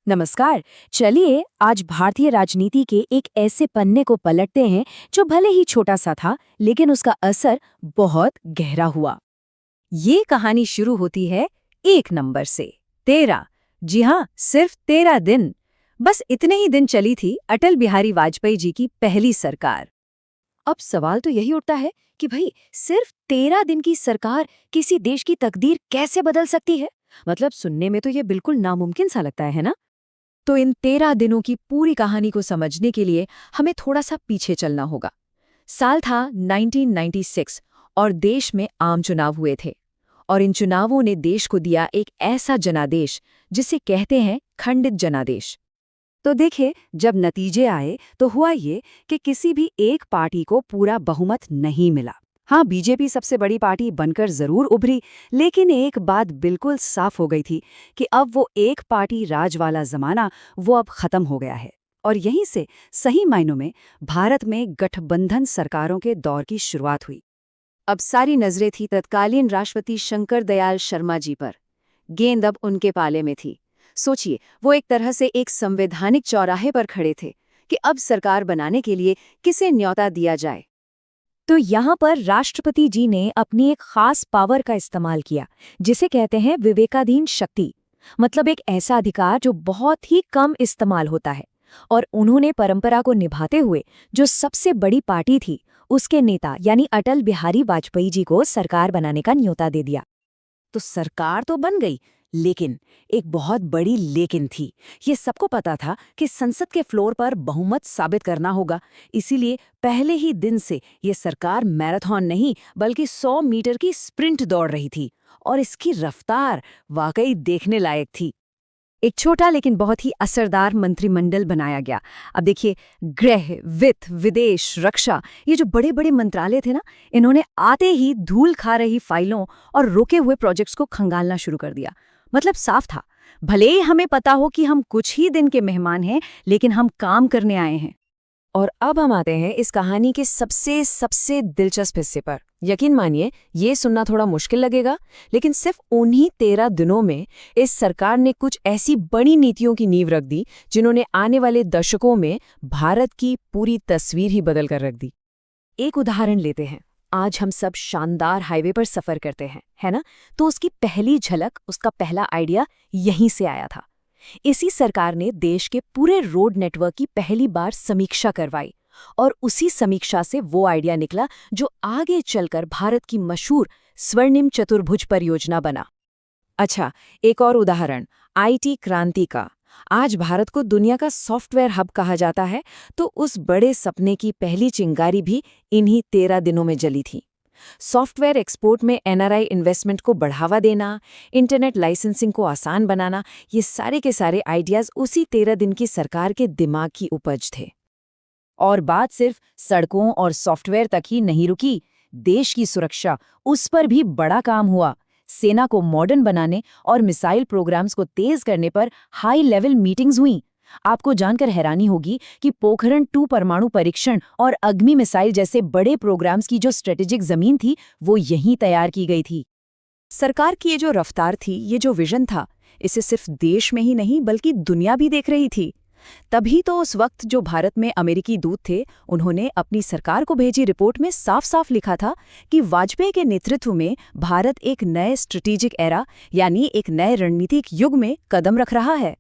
नमस्कार। चलिए आज भारतीय राजनीति के एक ऐसे पन्ने को पलटते हैं जो भले ही छोटा सा था लेकिन उसका असर बहुत गहरा हुआ। ये कहानी शुरू होती है 1 नंबर से 13। जी हाँ, सिर्फ 13 दिन। बस इतने ही दिन चली थी अटल बिहारी वाजपेयी जी की पहली सरकार। अब सवाल तो यही उठता है कि भाई सिर्फ 13 दिन की सरकार किसी देश की तकदीर कैसे बदल सकती है। मतलब सुनने में तो ये बिल्कुल नामुमकिन सा लगता है ना। तो इन 13 दिनों की पूरी कहानी को समझने के लिए हमें थोड़ा सा पीछे चलना होगा। साल था 1996 और देश में आम चुनाव हुए थे। और इन चुनावों ने देश को दिया एक ऐसा जनादेश जिसे कहते हैं खंडित जनादेश। तो देखिए, जब नतीजे आए तो हुआ ये कि किसी भी एक पार्टी को पूरा बहुमत नहीं मिला। हाँ, बीजेपी सबसे बड़ी पार्टी बनकर जरूर उभरी, लेकिन एक बात बिल्कुल साफ हो गई थी कि अब वो एक पार्टी राज वाला जमाना वो अब खत्म हो गया है। और यहीं से सही मायनों में भारत में गठबंधन सरकारों के दौर की शुरुआत हुई। अब सारी नजरें थी तत्कालीन राष्ट्रपति शंकर दयाल शर्मा जी पर। गेंद अब उनके पाले में थी। सोचिए, वो एक तरह से एक संवैधानिक चौराहे पर खड़े थे कि अब सरकार बनाने के लिए किसे न्योता दिया जाए। तो यहाँ पर राष्ट्रपति जी ने अपनी एक खास पावर का इस्तेमाल किया जिसे कहते हैं विवेकाधीन शक्ति। मतलब एक ऐसा अधिकार जो बहुत ही कम इस्तेमाल होता है। और उन्होंने परंपरा को निभाते हुए जो सबसे बड़ी पार्टी थी उसके नेता यानी अटल बिहारी वाजपेयी जी को सरकार बनाने का न्योता दे दिया। तो सरकार तो बन गई, लेकिन एक बहुत बड़ी लेकिन थी। ये सबको पता था कि संसद के फ्लोर पर बहुमत साबित करना होगा। इसीलिए पहले ही दिन से ये सरकार मैराथन नहीं बल्कि 100 मीटर की स्प्रिंट दौड़ रही थी। और इसकी रफ्तार वाकई देखने लायक थी। एक छोटा लेकिन बहुत ही असरदार मंत्रिमंडल बनाया गया। अब देखिए, गृह, वित्त, विदेश, रक्षा, ये जो बड़े बड़े मंत्रालय थे ना, इन्होंने आते ही धूल खा रही फाइलों और रुके हुए प्रोजेक्ट्स को खंगालना शुरू कर दिया। मतलब साफ था, भले ही हमें पता हो कि हम कुछ ही दिन के मेहमान हैं, लेकिन हम काम करने आए हैं। और अब हम आते हैं इस कहानी के सबसे सबसे दिलचस्प हिस्से पर। यकीन मानिए, ये सुनना थोड़ा मुश्किल लगेगा, लेकिन सिर्फ उन्हीं 13 दिनों में इस सरकार ने कुछ ऐसी बड़ी नीतियों की नींव रख दी जिन्होंने आने वाले दशकों में भारत की पूरी तस्वीर ही बदल कर रख दी। एक उदाहरण लेते हैं। आज हम सब शानदार हाईवे पर सफर करते हैं, है ना? तो उसकी पहली झलक, उसका पहला आइडिया यहीं से आया था। इसी सरकार ने देश के पूरे रोड नेटवर्क की पहली बार समीक्षा करवाई। और उसी समीक्षा से वो आइडिया निकला जो आगे चलकर भारत की मशहूर स्वर्णिम चतुर्भुज परियोजना बना। अच्छा, एक और उदाहरण आईटी क्रांति का। आज भारत को दुनिया का सॉफ्टवेयर हब कहा जाता है, तो उस बड़े सपने की पहली चिंगारी भी इन्हीं 13 दिनों में जली थी। सॉफ्टवेयर एक्सपोर्ट में एनआरआई इन्वेस्टमेंट को बढ़ावा देना, इंटरनेट लाइसेंसिंग को आसान बनाना, ये सारे के सारे आइडियाज उसी 13 दिन की सरकार के दिमाग की उपज थे। और बात सिर्फ सड़कों और सॉफ्टवेयर तक ही नहीं रुकी। देश की सुरक्षा, उस पर भी बड़ा काम हुआ। सेना को मॉडर्न बनाने और मिसाइल प्रोग्राम्स को तेज करने पर हाई लेवल मीटिंग्स हुईं। आपको जानकर हैरानी होगी कि पोखरण 2 परमाणु परीक्षण और अग्नि मिसाइल जैसे बड़े प्रोग्राम्स की जो स्ट्रेटेजिक जमीन थी, वो यहीं तैयार की गई थी। सरकार की ये जो रफ्तार थी, ये जो विजन था, इसे सिर्फ देश में ही नहीं बल्कि दुनिया भी देख रही थी। तभी तो उस वक्त जो भारत में अमेरिकी दूत थे, उन्होंने अपनी सरकार को भेजी रिपोर्ट में साफ साफ लिखा था कि वाजपेयी के नेतृत्व में भारत एक नए स्ट्रेटेजिक एरा यानी एक नए रणनीतिक युग में कदम रख रहा है।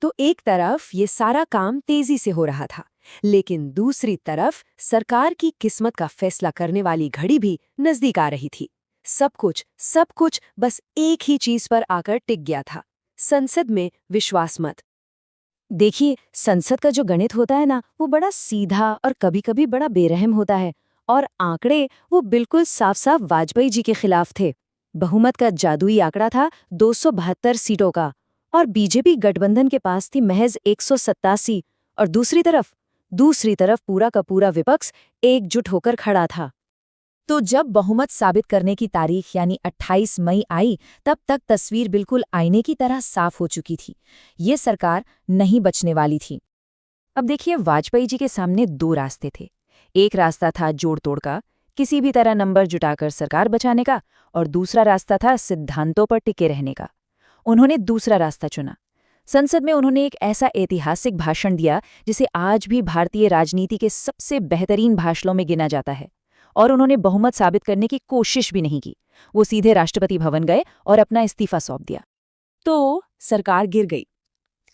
तो एक तरफ ये सारा काम तेजी से हो रहा था, लेकिन दूसरी तरफ सरकार की किस्मत का फैसला करने वाली घड़ी भी नजदीक आ रही थी। सब कुछ बस एक ही चीज पर आकर टिक गया था, संसद में विश्वास मत। देखिए, संसद का जो गणित होता है ना, वो बड़ा सीधा और कभी-कभी बड़ा बेरहम होता है। और आंकड़े वो बिल्कुल साफ साफ वाजपेयी जी के खिलाफ थे। बहुमत का जादुई आंकड़ा था 272 सीटों का, और बीजेपी गठबंधन के पास थी महज 187। और दूसरी तरफ पूरा का पूरा विपक्ष एकजुट होकर खड़ा था। तो जब बहुमत साबित करने की तारीख यानी 28 मई आई, तब तक तस्वीर बिल्कुल आईने की तरह साफ हो चुकी थी। ये सरकार नहीं बचने वाली थी। अब देखिए, वाजपेयी जी के सामने 2 रास्ते थे। एक रास्ता था जोड़ तोड़ का, किसी भी तरह नंबर जुटाकर सरकार बचाने का, और दूसरा रास्ता था सिद्धांतों पर टिके रहने का। उन्होंने दूसरा रास्ता चुना। संसद में उन्होंने एक ऐसा ऐतिहासिक भाषण दिया जिसे आज भी भारतीय राजनीति के सबसे बेहतरीन भाषणों में गिना जाता है। और उन्होंने बहुमत साबित करने की कोशिश भी नहीं की। वो सीधे राष्ट्रपति भवन गए और अपना इस्तीफा सौंप दिया। तो सरकार गिर गई।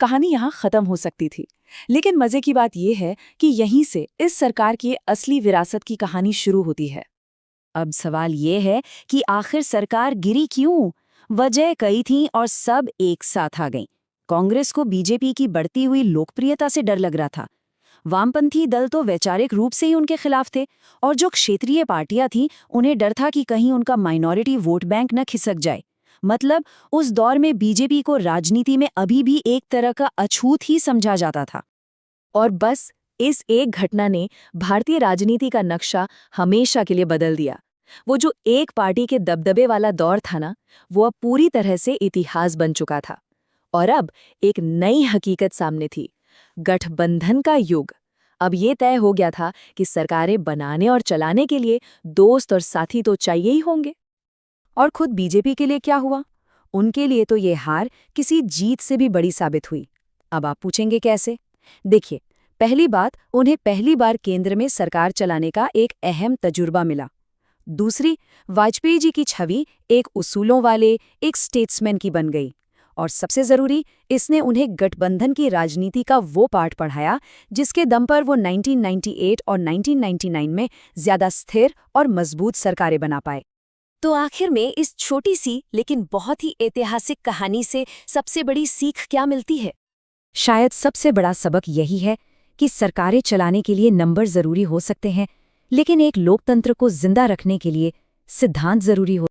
कहानी यहाँ खत्म हो सकती थी, लेकिन मजे की बात यह है कि यहीं से इस सरकार की असली विरासत की कहानी शुरू होती है। अब सवाल ये है कि आखिर सरकार गिरी क्यों? वजह कई थीं और सब एक साथ आ गईं। कांग्रेस को बीजेपी की बढ़ती हुई लोकप्रियता से डर लग रहा था। वामपंथी दल तो वैचारिक रूप से ही उनके खिलाफ थे, और जो क्षेत्रीय पार्टियां थीं उन्हें डर था कि कहीं उनका माइनॉरिटी वोट बैंक न खिसक जाए। मतलब उस दौर में बीजेपी को राजनीति में अभी भी एक तरह का अछूत ही समझा जाता था। और बस इस एक घटना ने भारतीय राजनीति का नक्शा हमेशा के लिए बदल दिया। वो जो एक पार्टी के दबदबे वाला दौर था ना, वो अब पूरी तरह से इतिहास बन चुका था। और अब एक नई हकीकत सामने थी, गठबंधन का युग। अब ये तय हो गया था कि सरकारें बनाने और चलाने के लिए दोस्त और साथी तो चाहिए ही होंगे। और खुद बीजेपी के लिए क्या हुआ? उनके लिए तो ये हार किसी जीत से भी बड़ी साबित हुई। अब आप पूछेंगे कैसे? देखिए, पहली बात, उन्हें पहली बार केंद्र में सरकार चलाने का एक अहम तजुर्बा मिला। दूसरी, वाजपेयी जी की छवि एक उसूलों वाले, एक स्टेट्समैन की बन गई। और सबसे जरूरी, इसने उन्हें गठबंधन की राजनीति का वो पाठ पढ़ाया जिसके दम पर वो 1998 और 1999 में ज्यादा स्थिर और मजबूत सरकारें बना पाए। तो आखिर में इस छोटी सी लेकिन बहुत ही ऐतिहासिक कहानी से सबसे बड़ी सीख क्या मिलती है? शायद सबसे बड़ा सबक यही है कि सरकारें चलाने के लिए नंबर जरूरी हो सकते हैं, लेकिन एक लोकतंत्र को जिंदा रखने के लिए सिद्धांत जरूरी हो